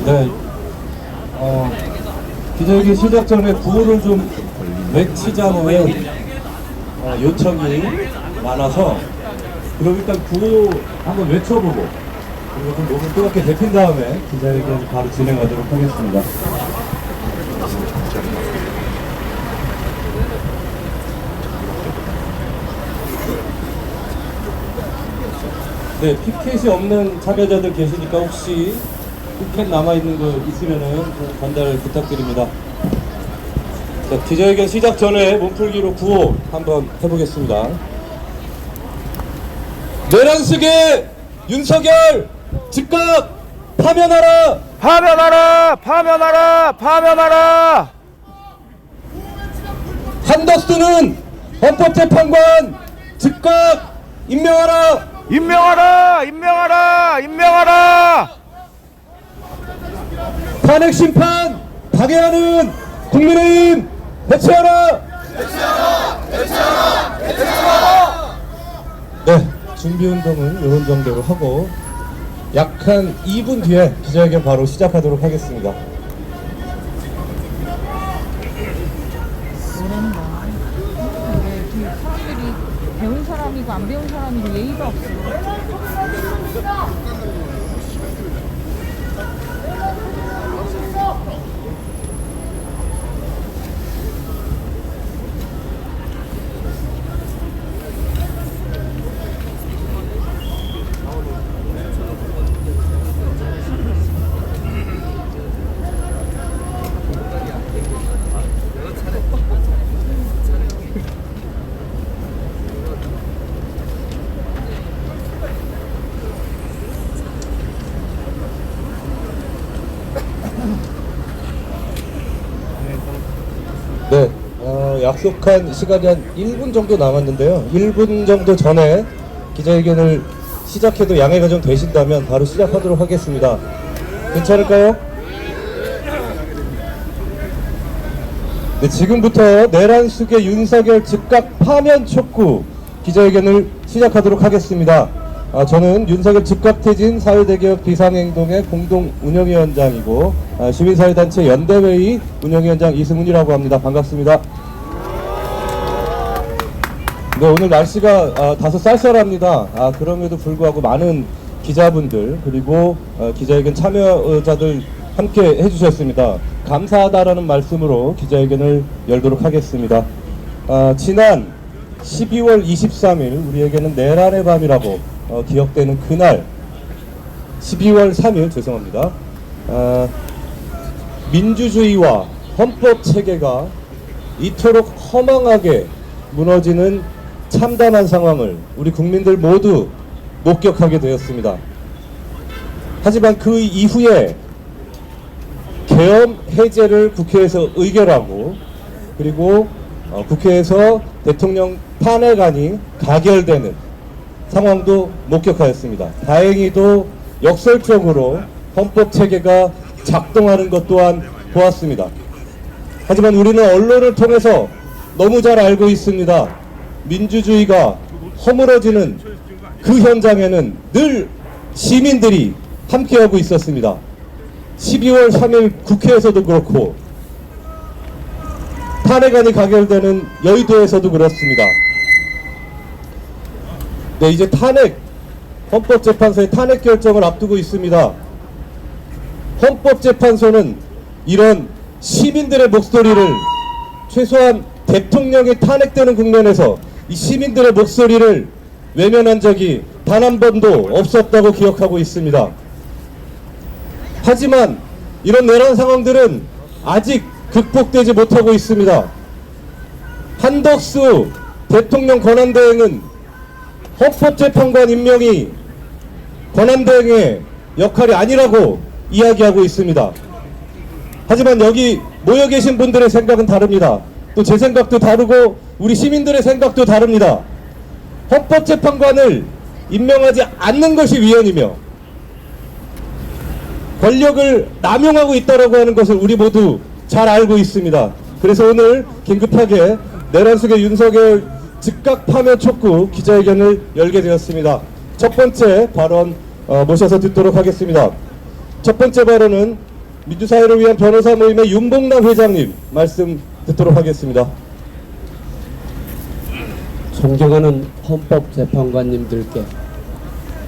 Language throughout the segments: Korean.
네, 기자회견 시작 전에 구호를 좀 외치자는 요청이 많아서 그럼 일단 구호 한번 외쳐보고 그리고 좀 몸을 뜨겁게 데핀 다음에 기자회견 바로 진행하도록 하겠습니다. 네, 피켓이 없는 참여자들 계시니까 혹시 피켓 남아있는 거 있으면은 좀 전달 부탁드립니다. 자, 기자회견 시작 전에 몸풀기로 구호 한번 해보겠습니다. 내란숙의 윤석열 즉각 파면하라! 파면하라! 파면하라! 파면하라! 한덕수는 헌법재판관 즉각 임명하라! 임명하라! 임명하라! 임명하라! 탄핵 심판 방해하는 국민의힘 해체하라! 해체하라! 해체하라! 해체하라! 네, 준비운동은 이런 정도로 하고 약 한 2분 뒤에 기자회견 바로 시작하도록 하겠습니다. 모른다. 이게 사람들이 배운 사람이고 안 배운 사람이고 예의가 없어. 네, 약속한 시간이 한 1분 정도 남았는데요. 1분 정도 전에 기자회견을 시작해도 양해가 좀 되신다면 바로 시작하도록 하겠습니다. 괜찮을까요? 네, 지금부터 내란숙의 윤석열 즉각 파면 촉구 기자회견을 시작하도록 하겠습니다. 저는 윤석열 즉각퇴진 사회대기업 비상행동의 공동운영위원장이고 시민사회단체 연대회의 운영위원장 이승훈이라고 합니다. 반갑습니다. 네, 오늘 날씨가 다소 쌀쌀합니다. 그럼에도 불구하고 많은 기자분들 그리고 기자회견 참여자들 함께 해주셨습니다. 감사하다라는 말씀으로 기자회견을 열도록 하겠습니다. 지난 12월 23일 우리에게는 내란의 밤이라고 기억되는 그날 12월 3일 죄송합니다. 민주주의와 헌법체계가 이토록 허망하게 무너지는 참담한 상황을 우리 국민들 모두 목격하게 되었습니다. 하지만 그 이후에 계엄 해제를 국회에서 의결하고 그리고 국회에서 대통령 탄핵안이 가결되는 상황도 목격하였습니다. 다행히도 역설적으로 헌법체계가 작동하는 것 또한 보았습니다. 하지만 우리는 언론을 통해서 너무 잘 알고 있습니다. 민주주의가 허물어지는 그 현장에는 늘 시민들이 함께하고 있었습니다. 12월 3일 국회에서도 그렇고 탄핵안이 가결되는 여의도에서도 그렇습니다. 네, 이제 헌법재판소의 탄핵 결정을 앞두고 있습니다. 헌법재판소는 이런 시민들의 목소리를 최소한 대통령이 탄핵되는 국면에서 이 시민들의 목소리를 외면한 적이 단 한 번도 없었다고 기억하고 있습니다. 하지만 이런 내란 상황들은 아직 극복되지 못하고 있습니다. 한덕수 대통령 권한대행은 헌법재판관 임명이 권한대행의 역할이 아니라고 이야기하고 있습니다. 하지만 여기 모여 계신 분들의 생각은 다릅니다. 또 제 생각도 다르고 우리 시민들의 생각도 다릅니다. 헌법재판관을 임명하지 않는 것이 위헌이며 권력을 남용하고 있다고 하는 것을 우리 모두 잘 알고 있습니다. 그래서 오늘 긴급하게 내란숙의 윤석열 즉각 파면 촉구 기자회견을 열게 되었습니다. 첫 번째 발언 모셔서 듣도록 하겠습니다. 첫 번째 발언은 민주사회를 위한 변호사 모임의 윤봉남 회장님 말씀 듣도록 하겠습니다. 존경하는 헌법재판관님들께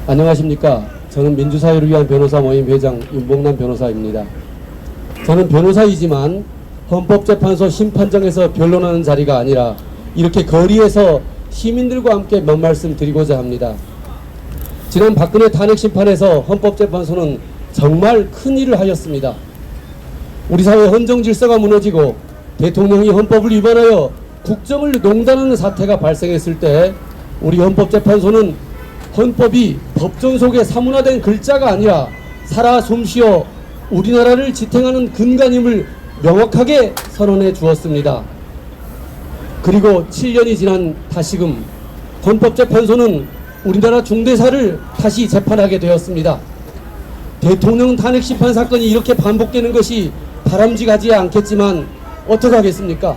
안녕하십니까. 저는 민주사회를 위한 변호사 모임 회장 윤봉남 변호사입니다. 저는 변호사이지만 헌법재판소 심판정에서 변론하는 자리가 아니라 이렇게 거리에서 시민들과 함께 몇 말씀 드리고자 합니다. 지난 박근혜 탄핵심판에서 헌법재판소는 정말 큰 일을 하였습니다. 우리 사회 헌정질서가 무너지고 대통령이 헌법을 위반하여 국정을 농단하는 사태가 발생했을 때 우리 헌법재판소는 헌법이 법전 속에 사문화된 글자가 아니라 살아 숨쉬어 우리나라를 지탱하는 근간임을 명확하게 선언해 주었습니다. 그리고 7년이 지난 다시금 헌법재판소는 우리나라 중대사를 다시 재판하게 되었습니다. 대통령 탄핵심판 사건이 이렇게 반복되는 것이 바람직하지 않겠지만 어떡하겠습니까?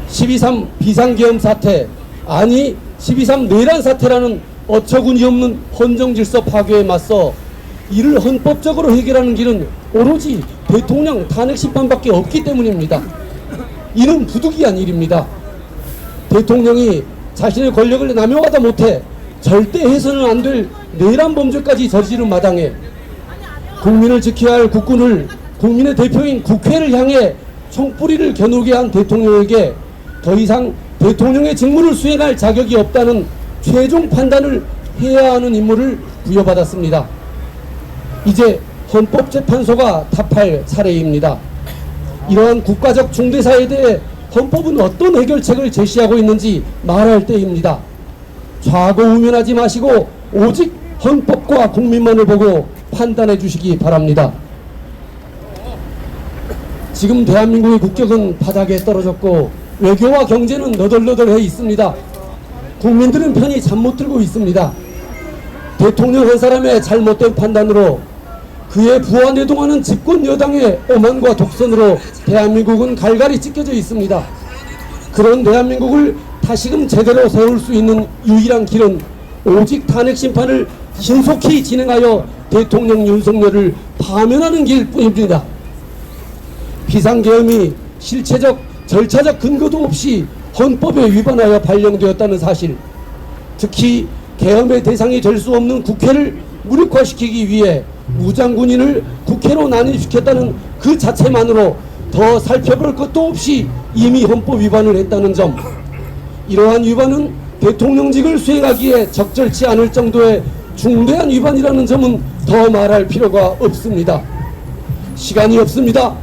12.3 비상계엄 사태, 아니 12.3 내란 사태라는 어처구니 없는 헌정질서 파괴에 맞서 이를 헌법적으로 해결하는 길은 오로지 대통령 탄핵심판밖에 없기 때문입니다. 이는 부득이한 일입니다. 대통령이 자신의 권력을 남용하다 못해 절대 해서는 안 될 내란 범죄까지 저지른 마당에 국민을 지켜야 할 국군을 국민의 대표인 국회를 향해 총뿌리를 겨누게 한 대통령에게 더 이상 대통령의 직무를 수행할 자격이 없다는 최종 판단을 해야 하는 임무를 부여받았습니다. 이제 헌법재판소가 답할 차례입니다. 이러한 국가적 중대사에 대해 헌법은 어떤 해결책을 제시하고 있는지 말할 때입니다. 좌고우면하지 마시고 오직 헌법과 국민만을 보고 판단해 주시기 바랍니다. 지금 대한민국의 국격은 바닥에 떨어졌고 외교와 경제는 너덜너덜해 있습니다. 국민들은 편히 잠 못 들고 있습니다. 대통령 한 사람의 잘못된 판단으로 그의 부하 내동하는 집권 여당의 오만과 독선으로 대한민국은 갈갈이 찢겨져 있습니다. 그런 대한민국을 다시금 제대로 세울 수 있는 유일한 길은 오직 탄핵심판을 신속히 진행하여 대통령 윤석열을 파면하는 길뿐입니다. 비상계엄이 실체적 절차적 근거도 없이 헌법에 위반하여 발령되었다는 사실, 특히 계엄의 대상이 될 수 없는 국회를 무력화시키기 위해 무장군인을 국회로 난입시켰다는 그 자체만으로 더 살펴볼 것도 없이 이미 헌법 위반을 했다는 점, 이러한 위반은 대통령직을 수행하기에 적절치 않을 정도의 중대한 위반이라는 점은 더 말할 필요가 없습니다. 시간이 없습니다.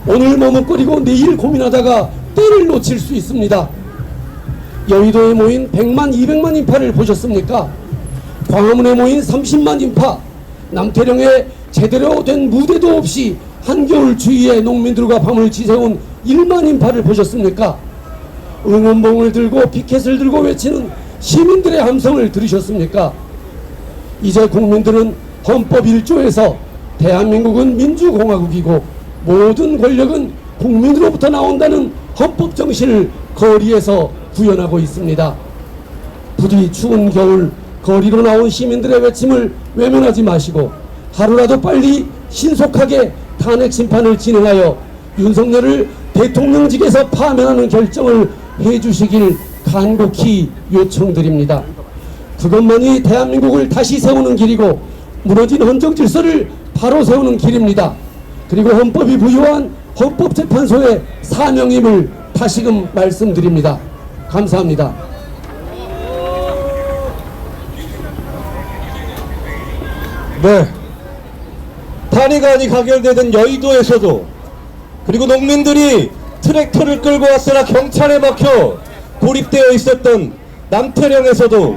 오늘 머뭇거리고 내일 고민하다가 때를 놓칠 수 있습니다. 여의도에 모인 100만 200만 인파를 보셨습니까? 광화문에 모인 30만 인파, 남태령에 제대로 된 무대도 없이 한겨울 추위에 농민들과 밤을 지새운 1만 인파를 보셨습니까? 응원봉을 들고 피켓을 들고 외치는 시민들의 함성을 들으셨습니까? 이제 국민들은 헌법 1조에서 대한민국은 민주공화국이고 모든 권력은 국민으로부터 나온다는 헌법 정신을 거리에서 구현하고 있습니다. 부디 추운 겨울 거리로 나온 시민들의 외침을 외면하지 마시고 하루라도 빨리 신속하게 탄핵 심판을 진행하여 윤석열을 대통령직에서 파면하는 결정을 해주시길 간곡히 요청드립니다. 그것만이 대한민국을 다시 세우는 길이고 무너진 헌정질서를 바로 세우는 길입니다. 그리고 헌법이 부여한 헌법재판소의 사명임을 다시금 말씀드립니다. 감사합니다. 네, 탄핵안이 가결되던 여의도에서도, 그리고 농민들이 트랙터를 끌고 왔으나 경찰에 막혀 고립되어 있었던 남태령에서도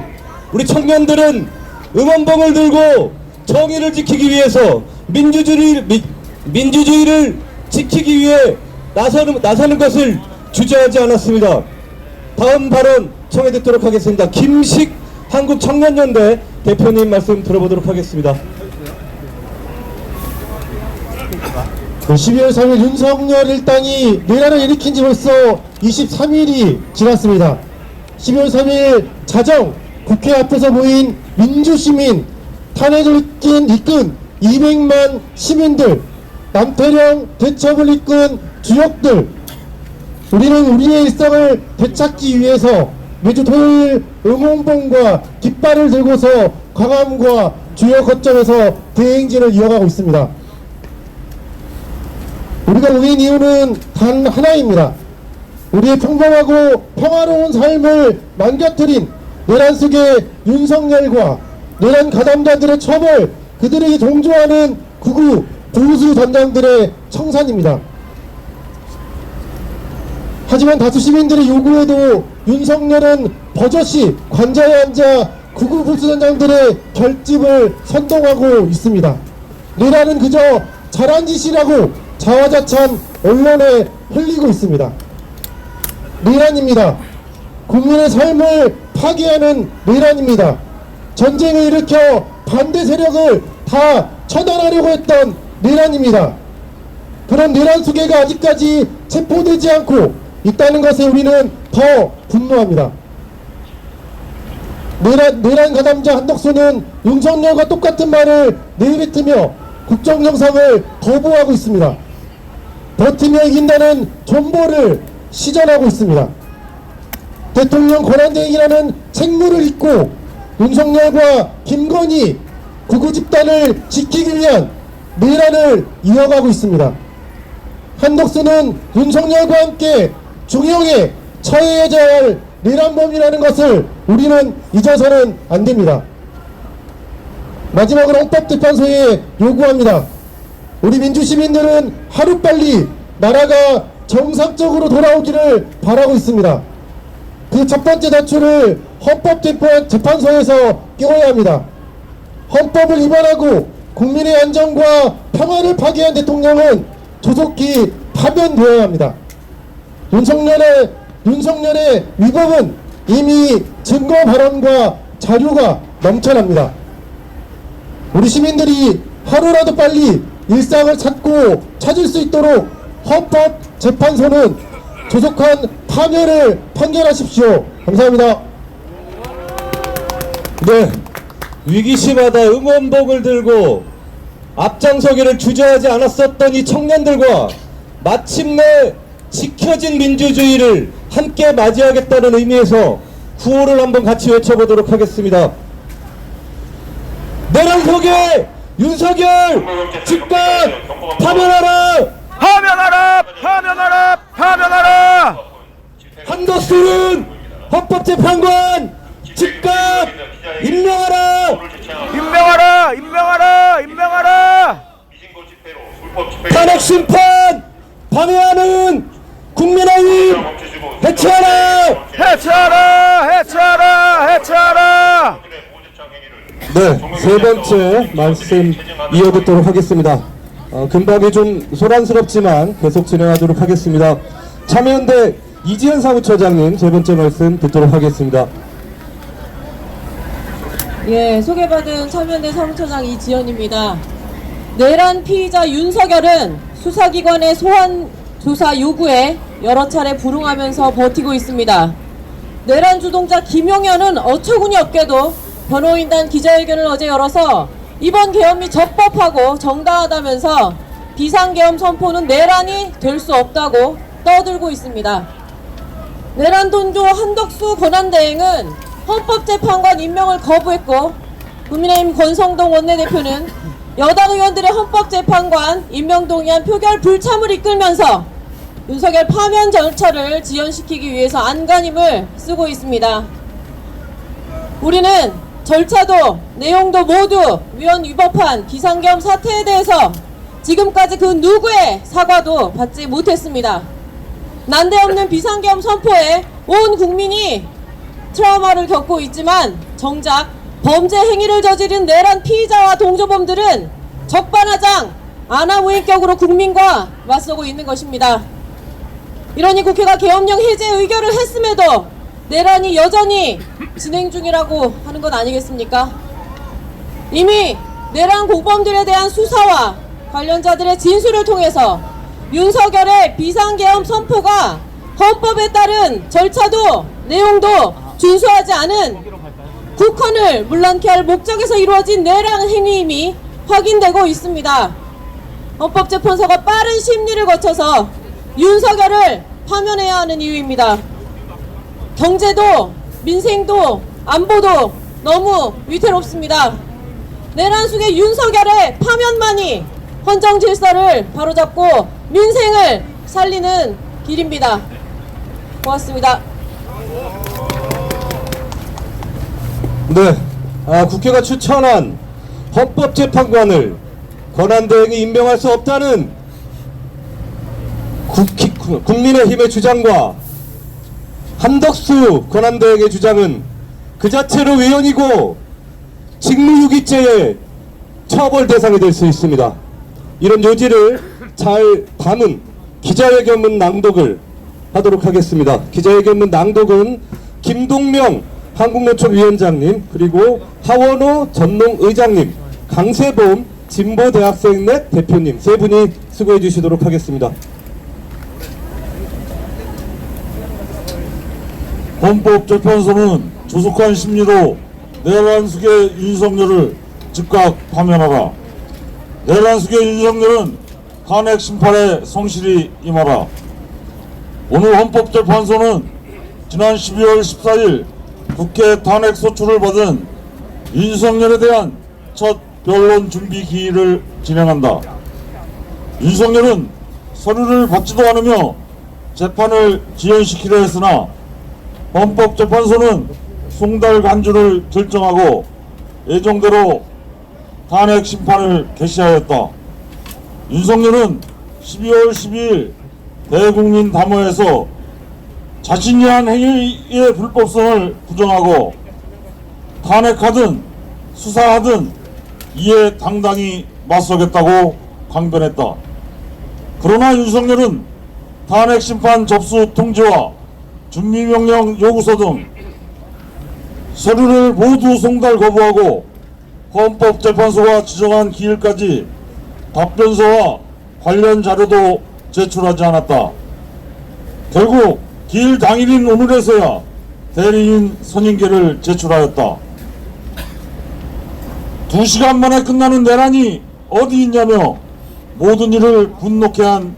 우리 청년들은 응원봉을 들고 정의를 지키기 위해서 민주주의를 지키기 위해 나서는 것을 주저하지 않았습니다. 다음 발언 청해 듣도록 하겠습니다. 김식 한국청년연대 대표님 말씀 들어보도록 하겠습니다. 12월 3일 윤석열 일당이 내란을 일으킨 지 벌써 23일이 지났습니다. 12월 3일 자정 국회 앞에서 모인 민주시민, 탄핵을 이끈 200만 시민들, 남태령 대첩을 이끈 주역들, 우리는 우리의 일상을 되찾기 위해서 매주 토요일 응원봉과 깃발을 들고서 광화문과 주요 거점에서 대행진을 이어가고 있습니다. 우리가 모인 이유는 단 하나입니다. 우리의 평범하고 평화로운 삶을 망가뜨린 내란 속의 윤석열과 내란 가담자들의 처벌, 그들에게 동조하는 극우 보수 전당들의 청산입니다. 하지만 다수 시민들의 요구에도 윤석열은 버젓이 관자에 앉아 극우 보수 전당들의 결집을 선동하고 있습니다. 내란은 그저 잘한 짓이라고 자화자찬 언론에 흘리고 있습니다. 내란입니다. 국민의 삶을 파괴하는 내란입니다. 전쟁을 일으켜 반대 세력을 다 처단하려고 했던 내란입니다. 그런 내란 수괴가 아직까지 체포되지 않고 있다는 것에 우리는 더 분노합니다. 내란 가담자 한덕수는 윤석열과 똑같은 말을 내뱉으며 국정정상을 거부하고 있습니다. 버티며 이긴다는 존버를 시전하고 있습니다. 대통령 권한대행이라는 책무를 잊고 윤석열과 김건희 극우 집단을 지키기 위한 내란을 이어가고 있습니다. 한덕수는 윤석열과 함께 중형에 처해야 할 내란범이라는 것을 우리는 잊어서는 안 됩니다. 마지막으로 헌법재판소에 요구합니다. 우리 민주시민들은 하루빨리 나라가 정상적으로 돌아오기를 바라고 있습니다. 그 첫 번째 단추를 헌법재판소에서 끼워야 합니다. 헌법을 위반하고 국민의 안정과 평화를 파괴한 대통령은 조속히 파면되어야 합니다. 윤석열의 위법은 이미 증거 발언과 자료가 넘쳐납니다. 우리 시민들이 하루라도 빨리 일상을 찾을 수 있도록 헌법재판소는 조속한 파면을 판결하십시오. 감사합니다. 네, 위기시마다 응원봉을 들고 앞장서기를 주저하지 않았었던 이 청년들과 마침내 지켜진 민주주의를 함께 맞이하겠다는 의미에서 구호를 한번 같이 외쳐보도록 하겠습니다. 내란 속에 윤석열 즉각 파면하라! 파면하라! 파면하라! 파면하라! 한덕수는 헌법재판관 즉각 임명하라! 임명하라! 임명하라! 임명하라! 탄핵 심판 방해하는 국민의힘 해체하라! 해체하라! 해체하라! 해체하라! 네, 세 번째 말씀 이어듣도록 하겠습니다. 금방이 좀 소란스럽지만 계속 진행하도록 하겠습니다. 참여연대 이지현 사무처장님 세 번째 말씀 듣도록 하겠습니다. 예, 소개받은 참여연대 사무처장 이지연입니다. 내란 피의자 윤석열은 수사기관의 소환 조사 요구에 여러 차례 불응하면서 버티고 있습니다. 내란 주동자 김용현은 어처구니 없게도 변호인단 기자회견을 어제 열어서 이번 계엄이 적법하고 정당하다면서 비상계엄 선포는 내란이 될 수 없다고 떠들고 있습니다. 내란 돈조 한덕수 권한대행은 헌법재판관 임명을 거부했고, 국민의힘 권성동 원내대표는 여당 의원들의 헌법재판관 임명 동의안 표결 불참을 이끌면서 윤석열 파면 절차를 지연시키기 위해서 안간힘을 쓰고 있습니다. 우리는 절차도 내용도 모두 위헌 위법한 비상계엄 사태에 대해서 지금까지 그 누구의 사과도 받지 못했습니다. 난데없는 비상계엄 선포에 온 국민이 트라우마를 겪고 있지만 정작 범죄 행위를 저지른 내란 피의자와 동조범들은 적반하장 안하무인격으로 국민과 맞서고 있는 것입니다. 이러니 국회가 계엄령 해제 의결을 했음에도 내란이 여전히 진행 중이라고 하는 것 아니겠습니까? 이미 내란 공범들에 대한 수사와 관련자들의 진술을 통해서 윤석열의 비상계엄 선포가 헌법에 따른 절차도 내용도 준수하지 않은 국헌을 물란케 할 목적에서 이루어진 내란 행위임이 확인되고 있습니다. 헌법재판소가 빠른 심리를 거쳐서 윤석열을 파면해야 하는 이유입니다. 경제도 민생도 안보도 너무 위태롭습니다. 내란 속의 윤석열의 파면만이 헌정 질서를 바로잡고 민생을 살리는 길입니다. 고맙습니다. 네, 국회가 추천한 헌법재판관을 권한대행이 임명할 수 없다는 국민의힘의 주장과 한덕수 권한대행의 주장은 그 자체로 위헌이고 직무유기죄의 처벌 대상이 될 수 있습니다. 이런 요지를 잘 담은 기자회견문 낭독을 하도록 하겠습니다. 기자회견문 낭독은 김동명 한국노총 위원장님, 그리고 하원호 전농의장님, 강세범 진보대학생넷 대표님 세 분이 수고해 주시도록 하겠습니다. 헌법재판소는 조속한 심리로 내란 속의 윤석열을 즉각 파면하라. 내란 속의 윤석열은 탄핵 심판에 성실히 임하라. 오늘 헌법재판소는 지난 12월 14일 국회 탄핵 소추를 받은 윤석열에 대한 첫 변론 준비 기일을 진행한다. 윤석열은 서류를 받지도 않으며 재판을 지연시키려 했으나 헌법재판소는 송달 간주를 결정하고 예정대로 탄핵 심판을 개시하였다. 윤석열은 12월 12일 대국민 담화에서 자신이 한 행위의 불법성을 부정하고 탄핵하든 수사하든 이에 당당히 맞서겠다고 강변했다. 그러나 윤석열은 탄핵 심판 접수 통지와 준비명령 요구서 등 서류를 모두 송달 거부하고 헌법재판소가 지정한 기일까지 답변서와 관련 자료도 제출하지 않았다. 결국 기일 당일인 오늘에서야 대리인 선임계를 제출하였다. 2시간 만에 끝나는 내란이 어디 있냐며 모든 일을 분노케 한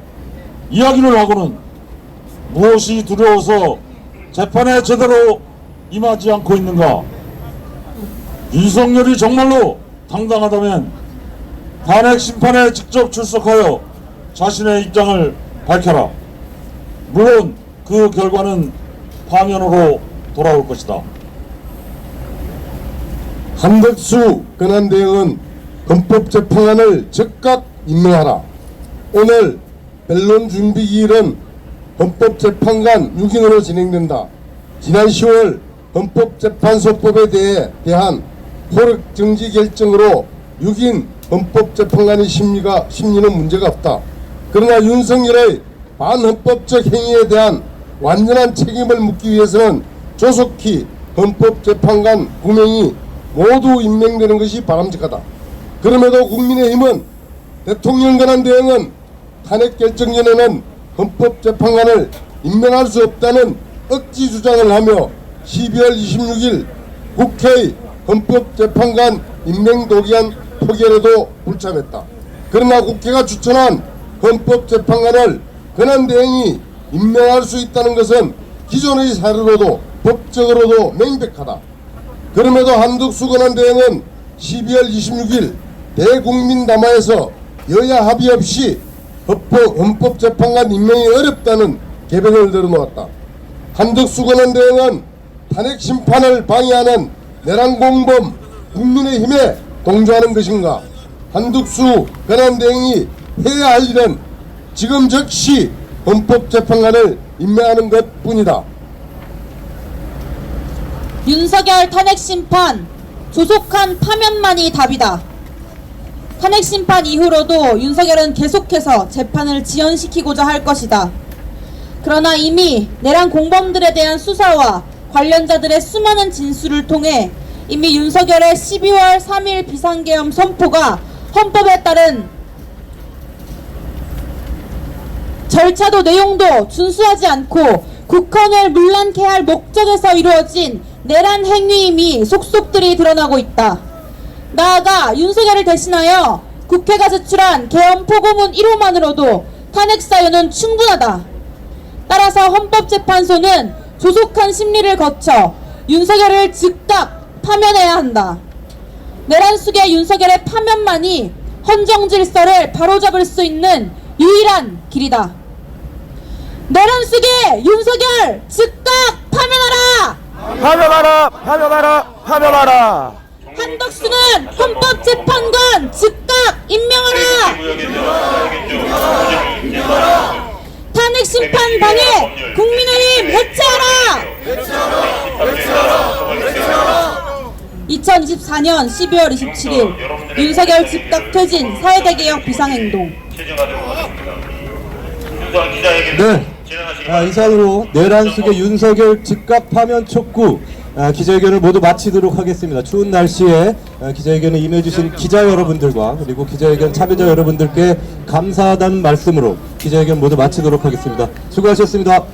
이야기를 하고는 무엇이 두려워서 재판에 제대로 임하지 않고 있는가? 윤석열이 정말로 당당하다면 탄핵 심판에 직접 출석하여 자신의 입장을 밝혀라. 물론 그 결과는 파면으로 돌아올 것이다. 한덕수 권한대행은 헌법재판관을 즉각 임명하라. 오늘 변론 준비기일은 헌법재판관 6인으로 진행된다. 지난 10월 헌법재판소법에 대한 효력정지 결정으로 6인 헌법재판관의 심리는 문제가 없다. 그러나 윤석열의 반헌법적 행위에 대한 완전한 책임을 묻기 위해서는 조속히 헌법재판관 9명이 모두 임명되는 것이 바람직하다. 그럼에도 국민의힘은 대통령 권한대행은 탄핵 결정 전에는 헌법재판관을 임명할 수 없다는 억지 주장을 하며 12월 26일 국회의 헌법재판관 임명 도기안 표결에도 불참했다. 그러나 국회가 추천한 헌법재판관을 권한대행이 임명할 수 있다는 것은 기존의 사례로도 법적으로도 명백하다. 그럼에도 한덕수 권한대행은 12월 26일 대국민 담화에서 여야 합의 없이 헌법재판관 임명이 어렵다는 개변을 내려놓았다. 한덕수 권한대행은 탄핵 심판을 방해하는 내란 공범 국민의힘에 동조하는 것인가? 한덕수 권한대행이 해야 할 일은 지금 즉시 헌법재판관을 임명하는 것뿐이다. 윤석열 탄핵심판 조속한 파면만이 답이다. 탄핵심판 이후로도 윤석열은 계속해서 재판을 지연시키고자 할 것이다. 그러나 이미 내란 공범들에 대한 수사와 관련자들의 수많은 진술을 통해 이미 윤석열의 12월 3일 비상계엄 선포가 헌법에 따른 절차도 내용도 준수하지 않고 국헌을 문란케 할 목적에서 이루어진 내란 행위임이 속속들이 드러나고 있다. 나아가 윤석열을 대신하여 국회가 제출한 개헌 포고문 1호만으로도 탄핵 사유는 충분하다. 따라서 헌법재판소는 조속한 심리를 거쳐 윤석열을 즉각 파면해야 한다. 내란 속의 윤석열의 파면만이 헌정 질서를 바로잡을 수 있는 유일한 길이다. 내란 속의 윤석열 즉각 파면하라! 파면하라! 파면하라! 파면하라! 한덕수는 헌법재판관 즉각 임명하라! 탄핵 심판 방해 국민의힘 해체하라! 2024년 12월 27일 윤석열 즉각 퇴진 사회대개혁 비상행동. 네. 이상으로 내란 속의 윤석열 즉각 파면 촉구 기자회견을 모두 마치도록 하겠습니다. 추운 날씨에 기자회견에 임해주신 기자 여러분들과 그리고 기자회견 참여자 여러분들께 감사하다는 말씀으로 기자회견 모두 마치도록 하겠습니다. 수고하셨습니다.